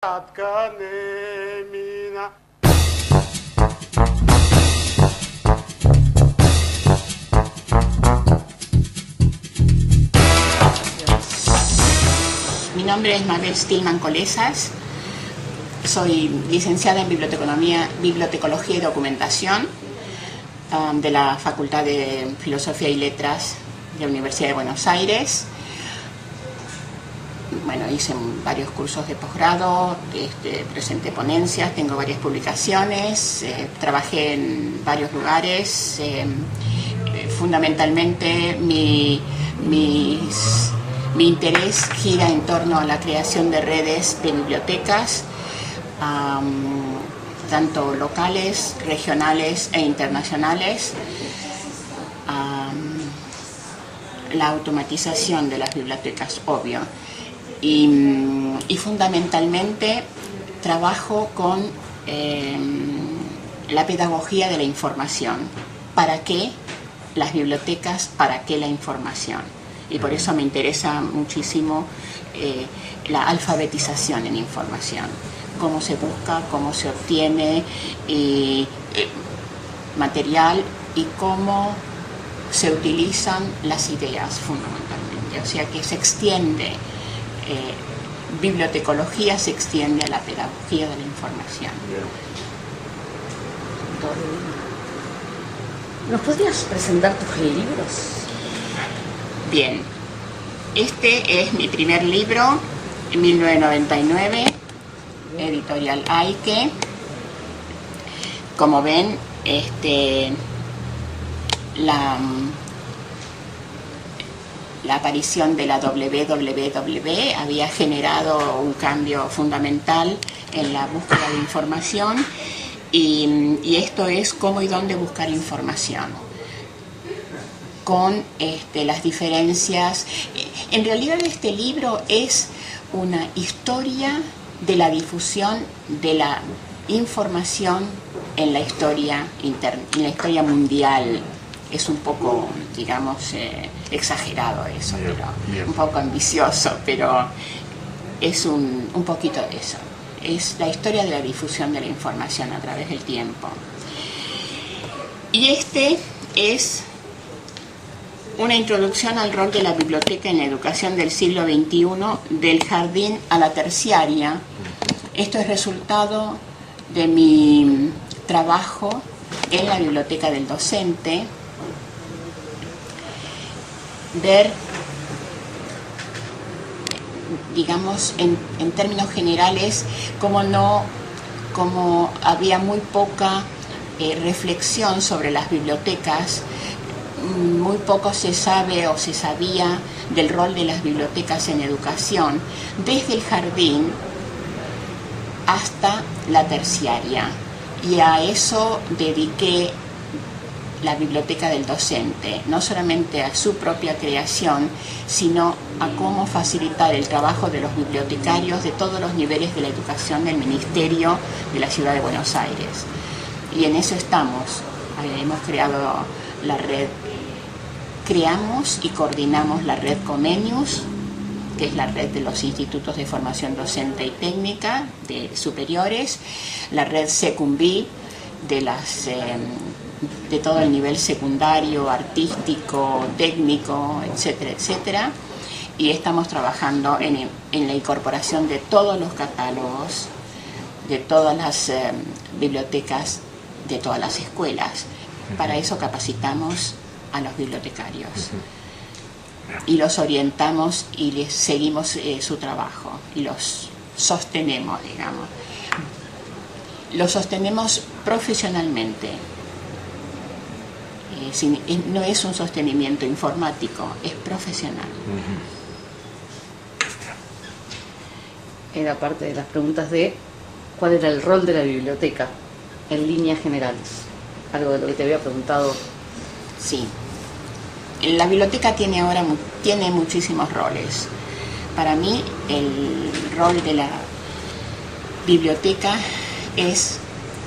Mi nombre es Mabel Stillman Colesas, soy licenciada en Bibliotecología y Documentación de la Facultad de Filosofía y Letras de la Universidad de Buenos Aires. Bueno, hice varios cursos de posgrado, presenté ponencias, tengo varias publicaciones, trabajé en varios lugares. Fundamentalmente mi interés gira en torno a la creación de redes de bibliotecas, tanto locales, regionales e internacionales, la automatización de las bibliotecas, obvio, y fundamentalmente trabajo con la pedagogía de la información. ¿Para qué las bibliotecas? ¿Para qué la información? Y por eso me interesa muchísimo la alfabetización en información. Cómo se busca, cómo se obtiene material y cómo se utilizan las ideas fundamentalmente. O sea que se extiende, bibliotecología se extiende a la pedagogía de la información. ¿Nos podrías presentar tus libros? Bien, este es mi primer libro, en 1999, editorial Aike. Como ven, la aparición de la www había generado un cambio fundamental en la búsqueda de información, y esto es cómo y dónde buscar información, con las diferencias. En realidad este libro es una historia de la difusión de la información en la historia en la historia mundial. Es un poco, digamos, exagerado eso, pero un poco ambicioso, pero es un poquito de eso. Es la historia de la difusión de la información a través del tiempo. Y este es una introducción al rol de la biblioteca en la educación del siglo XXI, del jardín a la terciaria. Esto es resultado de mi trabajo en la biblioteca del docente. Ver, digamos, en términos generales, cómo había muy poca reflexión sobre las bibliotecas. Muy poco se sabe o se sabía del rol de las bibliotecas en educación, desde el jardín hasta la terciaria, y a eso dediqué la biblioteca del docente, no solamente a su propia creación, sino a cómo facilitar el trabajo de los bibliotecarios de todos los niveles de la educación del Ministerio de la Ciudad de Buenos Aires. Y en eso estamos. Hemos creado la red, creamos y coordinamos la red Comenius, que es la red de los institutos de formación docente y técnica de superiores, la red Secumbi de todo el nivel secundario, artístico, técnico, etcétera, etcétera. Y estamos trabajando en la incorporación de todos los catálogos, de todas las bibliotecas, de todas las escuelas. Para eso capacitamos a los bibliotecarios y los orientamos y les seguimos su trabajo y los sostenemos, digamos. Los sostenemos profesionalmente. No es un sostenimiento informático, es profesional. Era parte de las preguntas de cuál era el rol de la biblioteca en líneas generales, algo de lo que te había preguntado. Sí, la biblioteca tiene muchísimos roles. Para mí el rol de la biblioteca es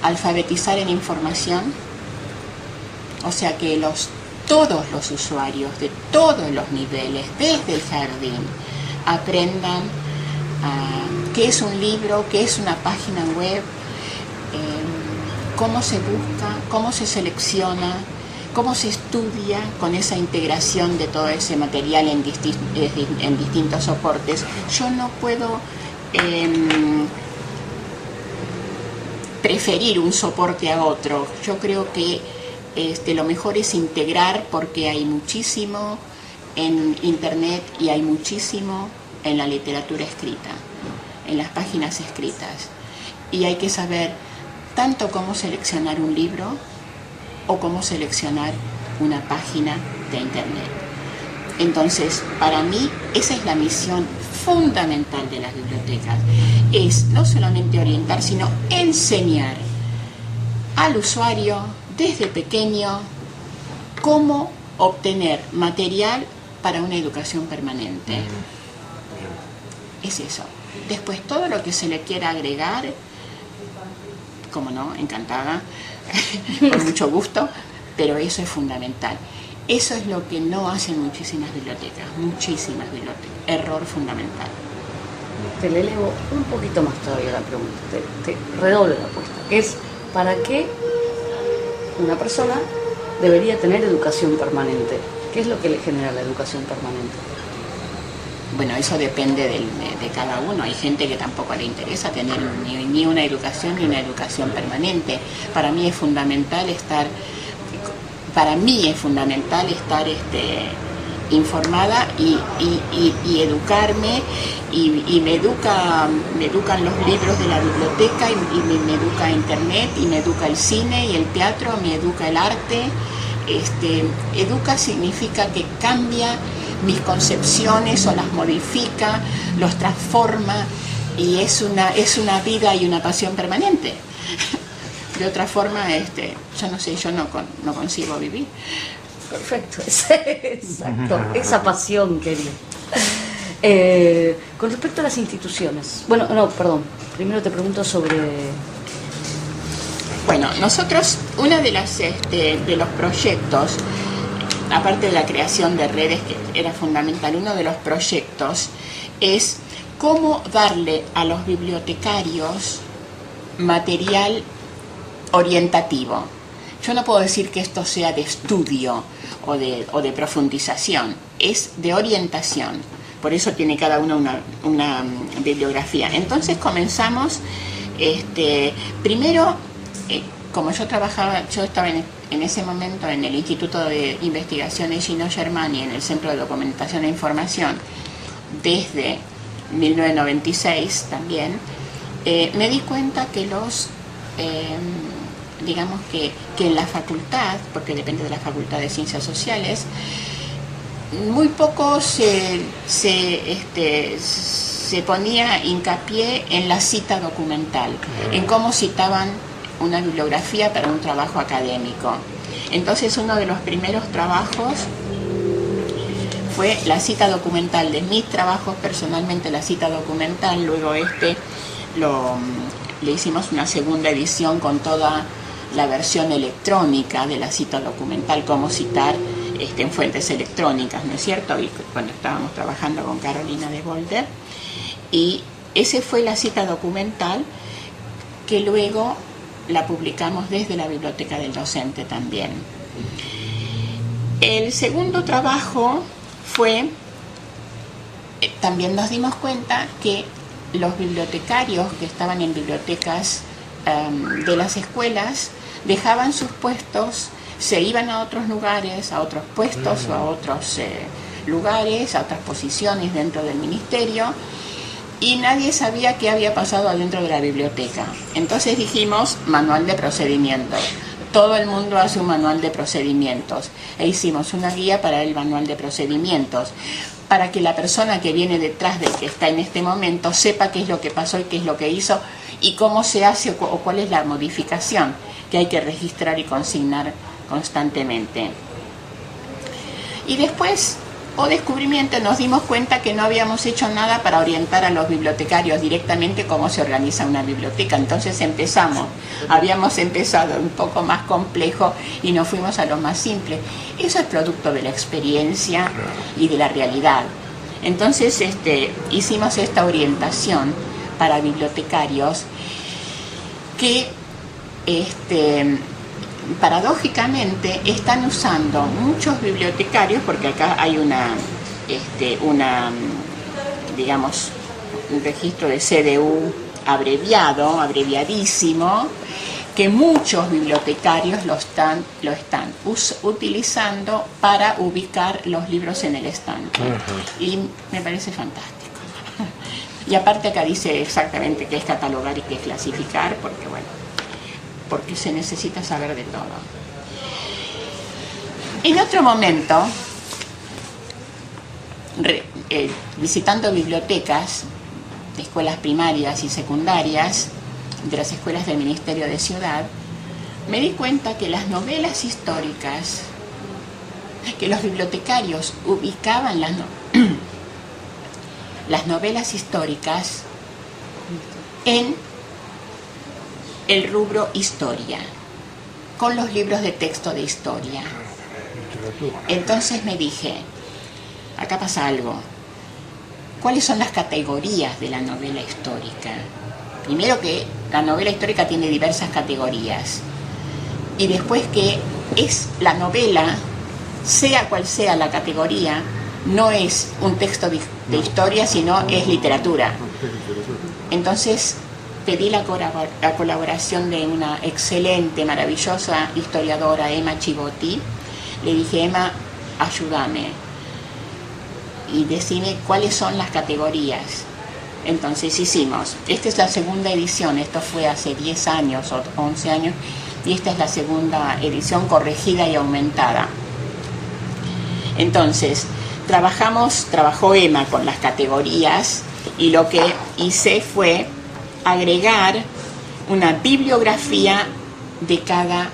alfabetizar en información, o sea que todos los usuarios de todos los niveles, desde el jardín, aprendan qué es un libro, qué es una página web, cómo se busca, cómo se selecciona, cómo se estudia con esa integración de todo ese material en distintos soportes. Yo no puedo preferir un soporte a otro. Yo creo que lo mejor es integrar, porque hay muchísimo en internet y hay muchísimo en la literatura escrita, en las páginas escritas. Y hay que saber tanto cómo seleccionar un libro o cómo seleccionar una página de internet. Entonces, para mí, esa es la misión fundamental de las bibliotecas. Es no solamente orientar, sino enseñar al usuario desde pequeño cómo obtener material para una educación permanente. Es eso. Después, todo lo que se le quiera agregar, como no, encantada, con mucho gusto, pero eso es fundamental. Eso es lo que no hacen muchísimas bibliotecas. Error fundamental. Te le elevo un poquito más todavía la pregunta, te redoblo la apuesta, que es: ¿para qué una persona debería tener educación permanente? ¿Qué es lo que le genera la educación permanente? Bueno, eso depende de cada uno. Hay gente que tampoco le interesa tener ni una educación ni una educación permanente. Para mí es fundamental estar informada y educarme, y me educan los libros de la biblioteca, y me educa internet, y me educa el cine y el teatro, me educa el arte. Educa significa que cambia mis concepciones o las modifica, los transforma, y es una vida y una pasión permanente. De otra forma, yo no sé, yo no consigo vivir. Perfecto, exacto, esa pasión quería. Con respecto a las instituciones, primero te pregunto sobre... Bueno, nosotros, una de los proyectos, aparte de la creación de redes, que era fundamental, uno de los proyectos es cómo darle a los bibliotecarios material orientativo. Yo no puedo decir que esto sea de estudio o de profundización, es de orientación. Por eso tiene cada uno una bibliografía. Entonces comenzamos, primero, como yo estaba en ese momento en el Instituto de Investigaciones Gino Germani, en el Centro de Documentación e Información, desde 1996 también, me di cuenta que digamos que en la facultad, porque depende de la Facultad de Ciencias Sociales, muy poco se ponía hincapié en la cita documental, en cómo citaban una bibliografía para un trabajo académico. Entonces, uno de los primeros trabajos fue la cita documental de mis trabajos, personalmente la cita documental. Luego le hicimos una segunda edición con toda la versión electrónica de la cita documental, cómo citar en fuentes electrónicas, ¿no es cierto? Y cuando estábamos trabajando con Carolina de Volder, y ese fue la cita documental, que luego la publicamos desde la Biblioteca del Docente también. El segundo trabajo fue, también nos dimos cuenta que los bibliotecarios que estaban en bibliotecas de las escuelas dejaban sus puestos, se iban a otros lugares, a otros puestos o a otros lugares, a otras posiciones dentro del ministerio, y nadie sabía qué había pasado adentro de la biblioteca. Entonces dijimos, manual de procedimientos. Todo el mundo hace un manual de procedimientos, e hicimos una guía para el manual de procedimientos, para que la persona que viene detrás del que está en este momento sepa qué es lo que pasó y qué es lo que hizo y cómo se hace o cuál es la modificación que hay que registrar y consignar constantemente. Y después, descubrimiento, nos dimos cuenta que no habíamos hecho nada para orientar a los bibliotecarios directamente cómo se organiza una biblioteca. Entonces habíamos empezado un poco más complejo y nos fuimos a lo más simple. Eso es producto de la experiencia y de la realidad. Entonces hicimos esta orientación para bibliotecarios que paradójicamente están usando muchos bibliotecarios, porque acá hay digamos, un registro de CDU abreviadísimo, que muchos bibliotecarios lo están utilizando para ubicar los libros en el estante. Y me parece fantástico. Y aparte acá dice exactamente qué es catalogar y qué es clasificar, porque se necesita saber de todo. En otro momento, visitando bibliotecas de escuelas primarias y secundarias, de las escuelas del Ministerio de Ciudad, me di cuenta que las novelas históricas, que los bibliotecarios ubicaban las novelas históricas en el rubro historia, con los libros de texto de historia. Entonces me dije, acá pasa algo. ¿Cuáles son las categorías de la novela histórica? Primero, que la novela histórica tiene diversas categorías. Y después, que es la novela, sea cual sea la categoría, no es un texto de historia, sino es literatura. Entonces pedí la colaboración de una excelente, maravillosa historiadora, Emma Chivotti. Le dije, Emma, ayúdame y decime cuáles son las categorías. Entonces hicimos, esta es la segunda edición, esto fue hace 10 años o 11 años, y esta es la segunda edición corregida y aumentada. Entonces, trabajó Emma con las categorías, y lo que hice fue agregar una bibliografía de cada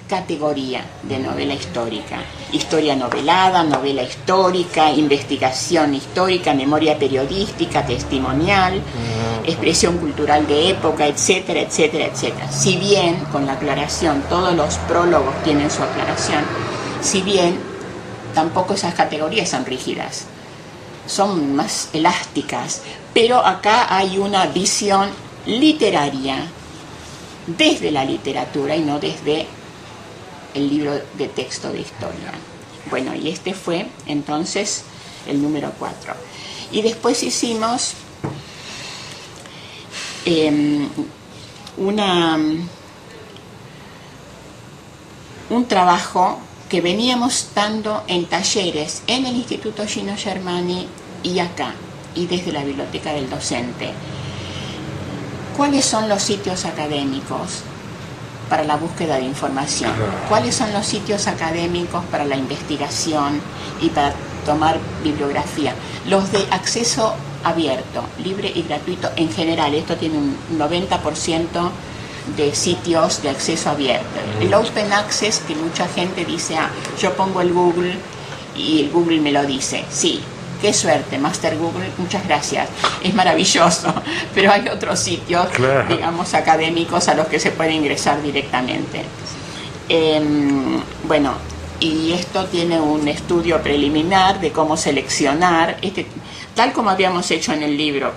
categoría de novela histórica: historia novelada, novela histórica, investigación histórica, memoria periodística, testimonial, expresión cultural de época, etcétera, etcétera, etcétera. Si bien, con la aclaración, todos los prólogos tienen su aclaración, si bien tampoco esas categorías son rígidas, son más elásticas, pero acá hay una visión literaria desde la literatura y no desde el libro de texto de historia. Bueno, y este fue entonces el número 4. Y después hicimos un trabajo que veníamos dando en talleres en el Instituto Gino Germani y acá, y desde la Biblioteca del Docente. ¿Cuáles son los sitios académicos para la búsqueda de información? ¿Cuáles son los sitios académicos para la investigación y para tomar bibliografía? Los de acceso abierto, libre y gratuito en general. Esto tiene un 90% de sitios de acceso abierto. El Open Access, que mucha gente dice, yo pongo el Google y el Google me lo dice. Sí, qué suerte, Master Google, muchas gracias, es maravilloso, pero hay otros sitios, digamos, académicos a los que se puede ingresar directamente. Bueno, y esto tiene un estudio preliminar de cómo seleccionar, tal como habíamos hecho en el libro,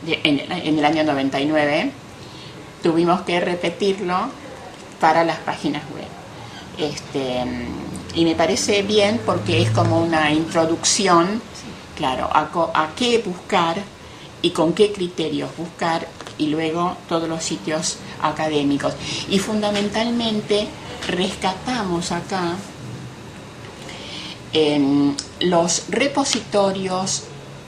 en el año 99, tuvimos que repetirlo para las páginas web. Y me parece bien porque es como una introducción, claro, a qué buscar y con qué criterios buscar, y luego todos los sitios académicos. Y fundamentalmente rescatamos acá los repositorios,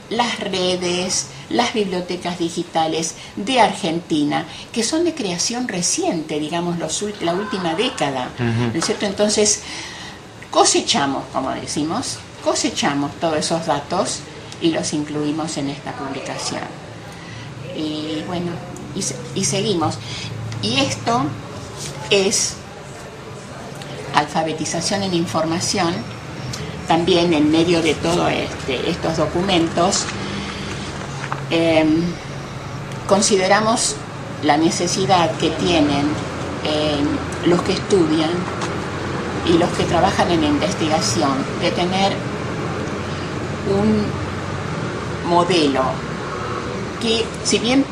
las redes, las bibliotecas digitales de Argentina, que son de creación reciente, digamos, la última década, ¿no es cierto? Entonces, cosechamos, como decimos, todos esos datos y los incluimos en esta publicación. Y bueno, y seguimos. Y esto es alfabetización en información. También en medio de todos estos documentos, consideramos la necesidad que tienen los que estudian y los que trabajan en investigación de tener un modelo, que si bien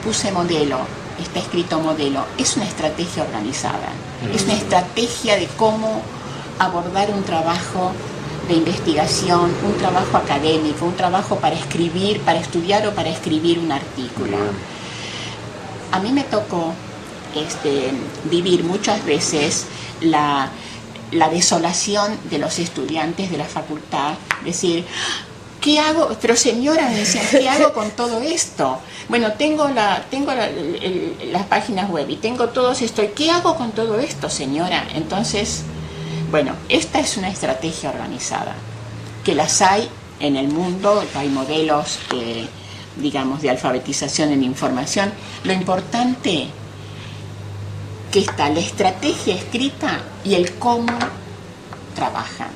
puse modelo, está escrito modelo, es una estrategia organizada, es una estrategia de cómo abordar un trabajo de investigación, un trabajo académico, un trabajo para escribir, para estudiar o para escribir un artículo. A mí me tocó vivir muchas veces la desolación de los estudiantes de la facultad, decir, ¿qué hago? Pero señora, me decían, ¿qué hago con todo esto? Bueno, tengo las páginas web y tengo todos esto, ¿qué hago con todo esto, señora? Entonces, bueno, esta es una estrategia organizada, que las hay en el mundo, hay modelos, digamos, de alfabetización en información. Lo importante que está la estrategia escrita y el cómo trabajan.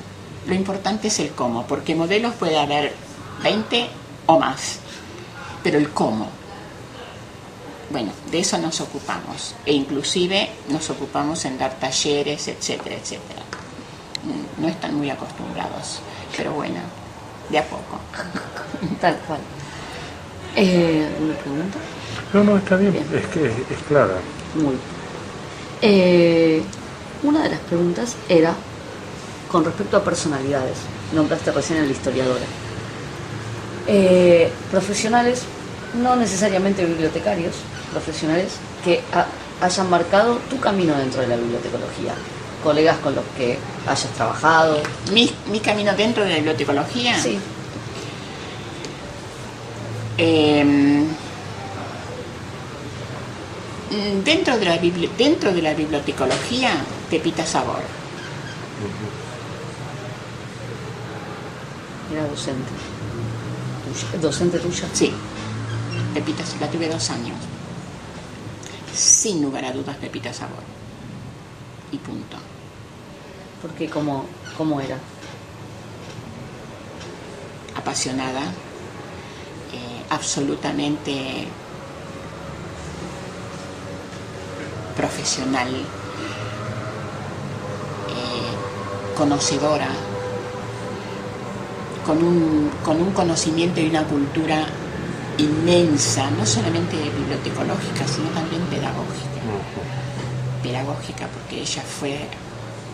Lo importante es el cómo, porque modelos puede haber 20 o más, pero el cómo. Bueno, de eso nos ocupamos, e inclusive nos ocupamos en dar talleres, etcétera, etcétera. No están muy acostumbrados, pero bueno, de a poco. Tal cual. ¿Una pregunta? No, está bien. Bien. Es que es clara. Muy. Una de las preguntas era con respecto a personalidades. Nombraste recién a la historiadora. Profesionales, no necesariamente bibliotecarios, profesionales que hayan marcado tu camino dentro de la bibliotecología. Colegas con los que hayas trabajado. ¿Mi camino dentro de la bibliotecología? Sí. Dentro de la bibliotecología, Pepita Sabor. Era docente. ¿Docente tuya? Sí, Pepita, la tuve 2 años. Sin lugar a dudas, Pepita Sabor. Y punto. Porque ¿cómo era? Apasionada, absolutamente profesional, conocedora, con un conocimiento y una cultura inmensa, no solamente bibliotecológica, sino también pedagógica, porque ella fue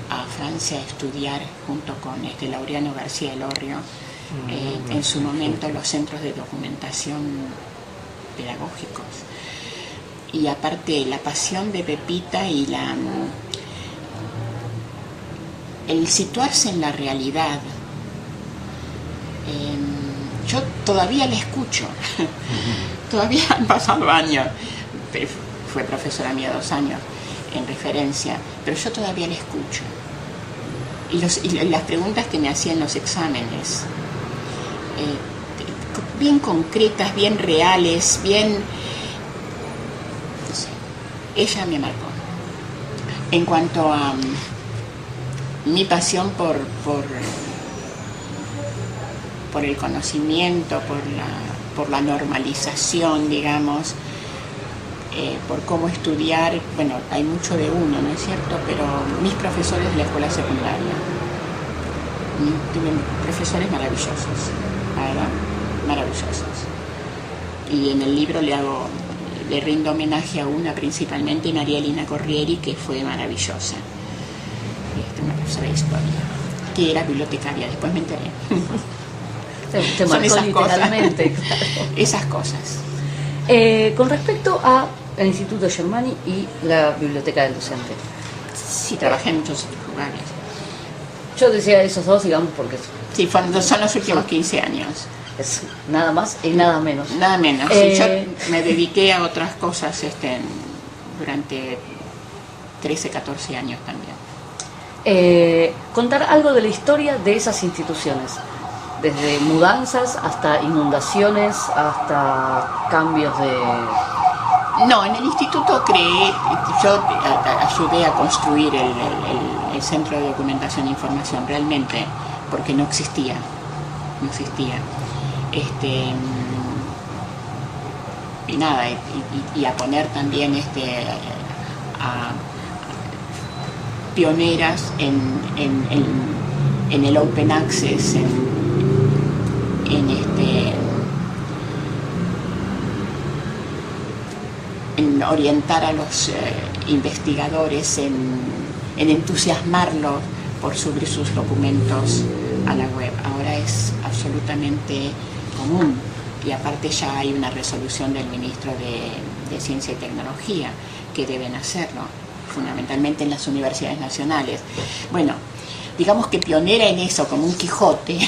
a Francia a estudiar junto con Laureano García Elorrio, en su momento los centros de documentación pedagógicos. Y aparte la pasión de Pepita y el situarse en la realidad. Yo todavía la escucho, todavía han pasado años, pero fue profesora mía 2 años en referencia, pero yo todavía la escucho. Y las preguntas que me hacían los exámenes, bien concretas, bien reales, bien... No sé, ella me marcó. En cuanto a mi pasión por el conocimiento, por la normalización, digamos, por cómo estudiar, bueno, hay mucho de uno, ¿no es cierto? Pero mis profesores de la escuela secundaria, tuve profesores maravillosos, la verdad, maravillosos. Y en el libro le rindo homenaje a una principalmente, María Elena Corrieri, que fue maravillosa, una profesora de historia, que era bibliotecaria, después me enteré. Te marcó esas literalmente. Cosas. Claro. Esas cosas. Con respecto al Instituto Germani y la Biblioteca del Docente. Sí, trabajé en muchos lugares. Yo decía esos dos, digamos, porque sí, son los últimos 15 años. Es nada más y nada menos. Nada menos. Sí, yo me dediqué a otras cosas durante 13, 14 años también. Contar algo de la historia de esas instituciones. Desde mudanzas hasta inundaciones, hasta cambios de... No, en el instituto yo ayudé a construir el Centro de Documentación e Información, realmente, porque no existía. Y nada, y a poner también a pioneras en el Open Access, en en orientar a los investigadores, en entusiasmarlos por subir sus documentos a la web. Ahora es absolutamente común, y aparte ya hay una resolución del ministro de Ciencia y Tecnología que deben hacerlo, fundamentalmente en las universidades nacionales. Bueno, digamos que pionera en eso, como un Quijote,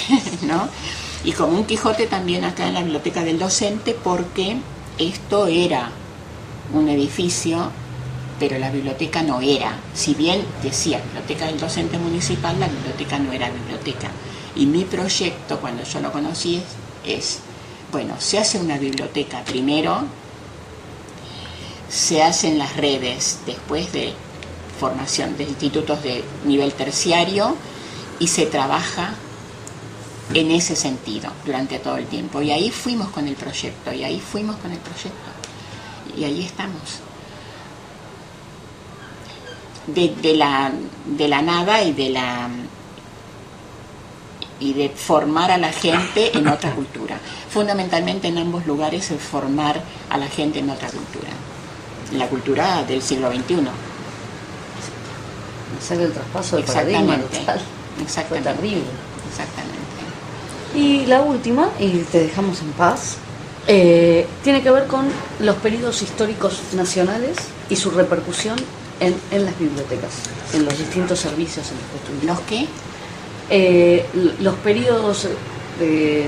¿no? Y como un Quijote también acá en la Biblioteca del Docente, porque esto era un edificio, pero la biblioteca no era. Si bien decía Biblioteca del Docente Municipal, la biblioteca no era biblioteca. Y mi proyecto, cuando yo lo conocí, es bueno, se hace una biblioteca primero, se hacen las redes después de formación de institutos de nivel terciario y se trabaja en ese sentido durante todo el tiempo. Y ahí fuimos con el proyecto, y ahí estamos. De la nada y de formar a la gente en otra cultura. Fundamentalmente en ambos lugares es formar a la gente en otra cultura, la cultura del siglo XXI. Hacer el traspaso del paradigma total. Fue terrible. Exactamente. Y la última, y te dejamos en paz, tiene que ver con los periodos históricos nacionales y su repercusión en las bibliotecas, en los distintos servicios en los que estuvimos. ¿Los qué? Los periodos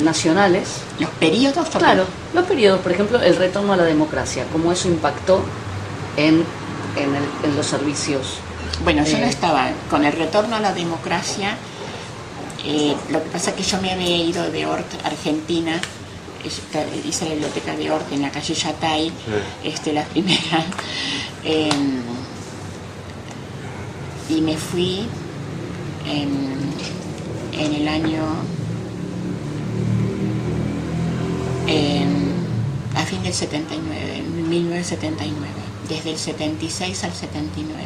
nacionales. ¿Los periodos? Claro, los periodos, por ejemplo, el retorno a la democracia, cómo eso impactó en los servicios. Bueno, yo no estaba con el retorno a la democracia. Lo que pasa es que yo me había ido de Ort, Argentina. Hice la biblioteca de Ort en la calle Yatay, la primera. Y me fui en el año a fin del 79, en 1979, desde el 76 al 79,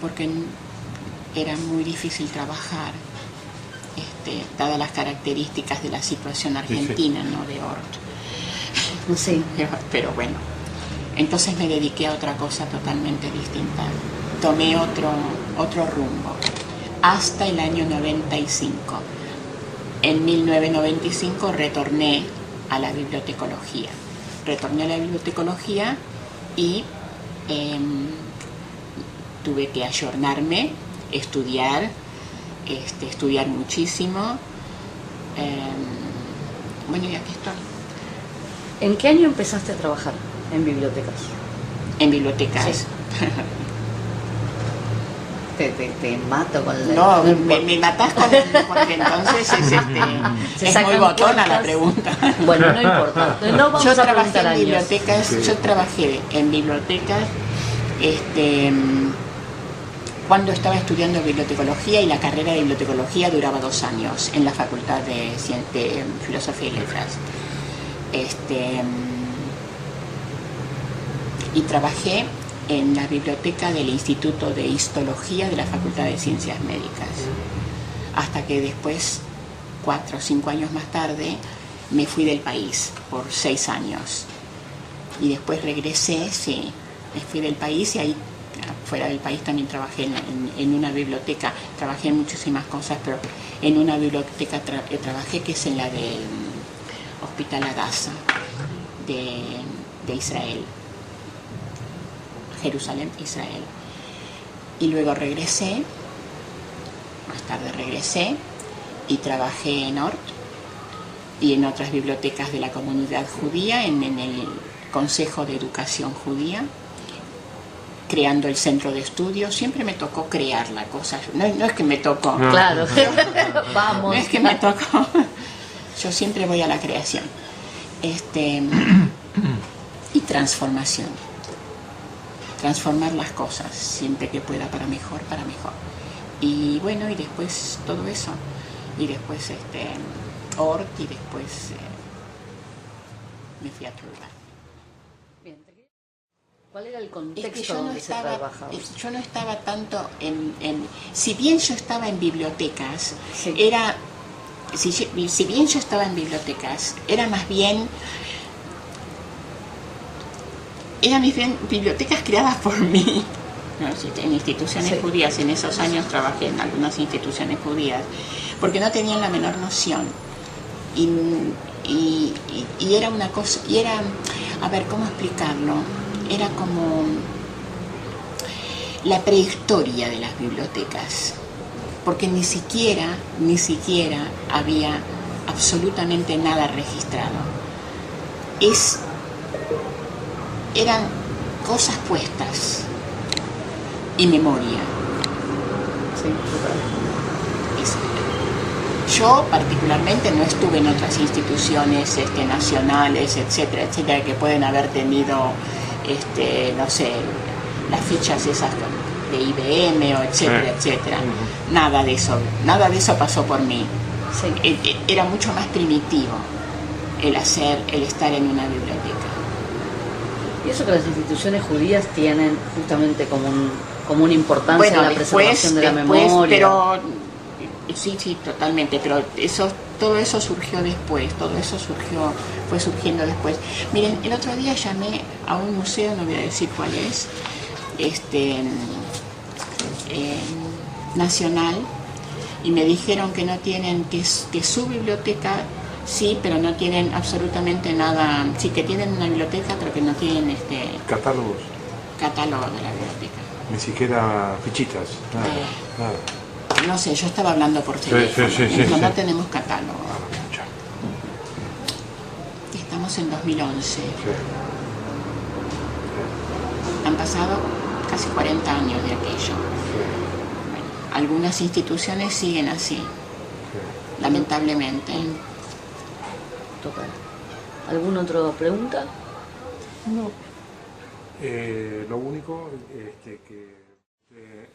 porque era muy difícil trabajar, dadas las características de la situación argentina, sí. ¿No? De Ort. Sí. Pero bueno, entonces me dediqué a otra cosa totalmente distinta. Tomé otro rumbo hasta el año 95. En 1995 retorné a la bibliotecología. Y tuve que ayornarme, estudiar muchísimo. Bueno, y aquí estoy. ¿En qué año empezaste a trabajar en bibliotecas? En bibliotecas. Sí. Te mato con la... No, me matás porque entonces es muy botona la pregunta. Bueno, no importa. No vamos a preguntar años. Yo trabajé en bibliotecas cuando estaba estudiando bibliotecología, y la carrera de bibliotecología duraba 2 años en la Facultad de Filosofía y Letras. Y trabajé en la biblioteca del Instituto de Histología de la Facultad de Ciencias Médicas, hasta que después, 4 o 5 años más tarde, me fui del país por 6 años, y después regresé, me fui del país, y ahí fuera del país también trabajé en una biblioteca. Trabajé en muchísimas cosas, pero en una biblioteca trabajé, que es en la del Hospital Hadassah de Israel, Jerusalén, Israel. Y luego más tarde regresé y trabajé en Ort y en otras bibliotecas de la comunidad judía, en el Consejo de Educación Judía, creando el centro de estudio. Siempre me tocó crear la cosa, no es que me tocó. No. Claro, vamos. No es que me tocó, yo siempre voy a la creación. Y transformación. Transformar las cosas siempre que pueda para mejor. Y bueno, y después todo eso. Y después Ort, y después me fui a otro lugar. Bien. ¿Cuál era el contexto donde se trabajaba? Yo no estaba tanto si bien yo estaba en bibliotecas, sí. Si bien yo estaba en bibliotecas, era más bien eran bibliotecas creadas por mí, ¿no? En instituciones Sí. judías. En esos años trabajé en algunas instituciones judías, porque no tenían la menor noción. Y era una cosa, y era, a ver, ¿cómo explicarlo? Era como la prehistoria de las bibliotecas, porque ni siquiera había absolutamente nada registrado. Eran cosas puestas y memoria. Sí, total. Yo particularmente no estuve en otras instituciones nacionales, etcétera, que pueden haber tenido, no sé, las fichas esas de IBM o etcétera. Nada de eso pasó por mí. Sí. Era mucho más primitivo el estar en una biblioteca. Y eso que las instituciones judías tienen justamente como una importancia en la preservación de la memoria. Pero sí, totalmente, pero todo eso surgió después, fue surgiendo después. Miren, el otro día llamé a un museo, no voy a decir cuál es, nacional, y me dijeron que no tienen, que su biblioteca sí, pero no tienen absolutamente nada. Sí, que tienen una biblioteca, pero que no tienen Catálogos, catálogo de la biblioteca. ni siquiera fichitas, nada. No sé, yo estaba hablando por teléfono. No tenemos catálogo. Ya. Estamos en 2011. Sí. Han pasado casi 40 años de aquello. Bueno, algunas instituciones siguen así, lamentablemente. Total. ¿Alguna otra pregunta? No. Lo único que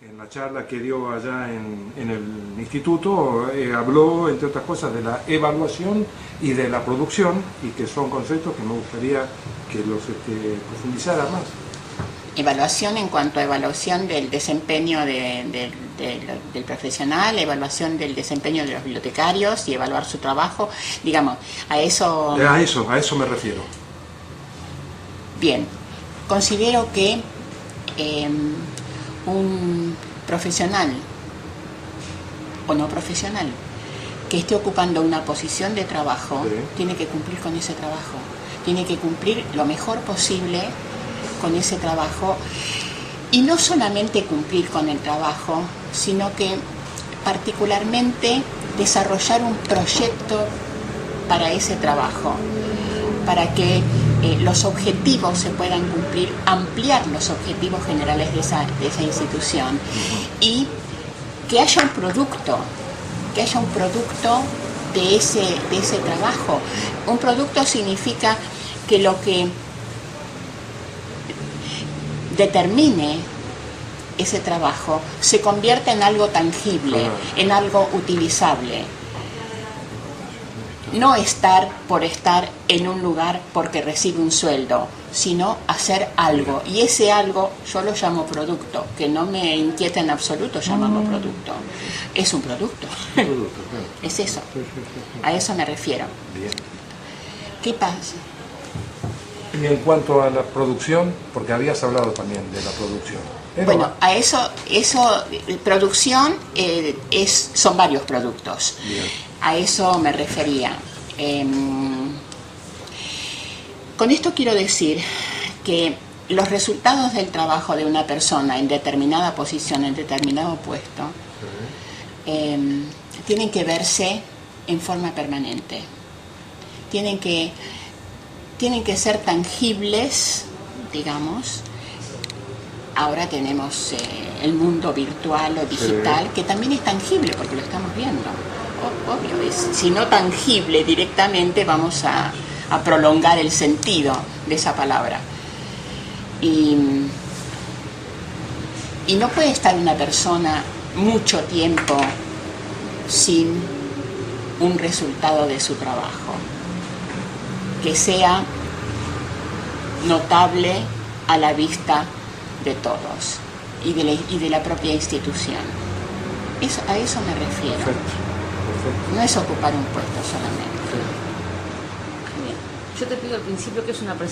en la charla que dio allá en el instituto habló, entre otras cosas, de la evaluación y de la producción, y que son conceptos que me gustaría que los profundizara más. Evaluación en cuanto a evaluación del desempeño del profesional, evaluación del desempeño de los bibliotecarios y evaluar su trabajo, digamos, a eso me refiero. Bien, considero que un profesional o no profesional que esté ocupando una posición de trabajo tiene que cumplir con ese trabajo, tiene que cumplir lo mejor posible con ese trabajo, y no solamente cumplir con el trabajo, sino que particularmente desarrollar un proyecto para ese trabajo, para que los objetivos se puedan cumplir, ampliar los objetivos generales de esa institución, y que haya un producto de ese trabajo. Un producto significa que lo que determine ese trabajo se convierta en algo tangible, en algo utilizable. No estar por estar en un lugar porque recibe un sueldo, sino hacer algo. Y ese algo yo lo llamo producto, que no me inquieta en absoluto llamarlo producto. Es un producto. Es eso. A eso me refiero. Bien. ¿Qué pasa? Y en cuanto a la producción, porque habías hablado también de la producción. Bueno, a eso producción son varios productos. Bien. A eso me refería. Con esto quiero decir que los resultados del trabajo de una persona en determinada posición, en determinado puesto, tienen que verse en forma permanente. Tienen que ser tangibles, digamos. Ahora tenemos el mundo virtual o digital, que también es tangible porque lo estamos viendo. Obvio, si no tangible directamente, vamos a prolongar el sentido de esa palabra. Y no puede estar una persona mucho tiempo sin un resultado de su trabajo que sea notable a la vista de todos y de la propia institución. A eso me refiero. Perfecto. No es ocupar un puesto solamente. Bien. Yo te pido al principio que es una presentación.